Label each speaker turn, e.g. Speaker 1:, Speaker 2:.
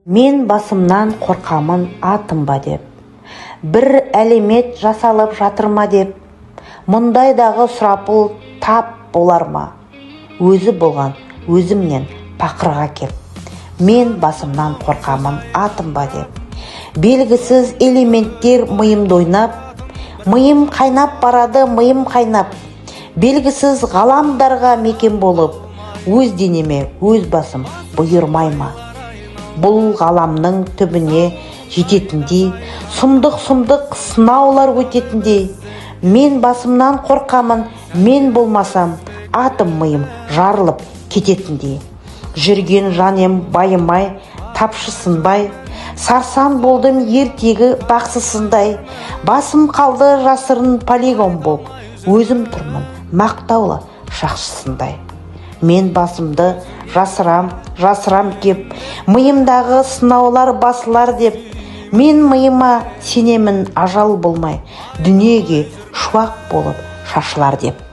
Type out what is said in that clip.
Speaker 1: Мен басымнан қорқамын атым ба деп, бір әлемет жасалып жатыр ма деп, мұндайдағы сұрапыл тап болар ма? Өзі болған өзімнен пақырға кеп, мен басымнан қорқамын атым ба деп, белгісіз элементтер миымды ойнап, миым қайнап барады, миым қайнап, белгісіз ғаламдарға мекен болып, өз денеме өз басым бұйырмай ма? Бұл ғаламның түбіне жететіндей, сұмдық сынаулар өтетіндей, мен басымнан қорқамын, мен болмасам, атым миым жарылып кететіндей. Жүрген жанем байымай, тапшысынбай, сарсан болдым ертегі бақсысындай, басым қалды жасырын полигон боп, өзім тұрмын мақтаулы шақшысындай. Мен басымды жасырам кеп, миымдағы сынаулар басылар деп, мен миыма сенемін ажал болмай, дүниеге шуақ болып шашылар деп.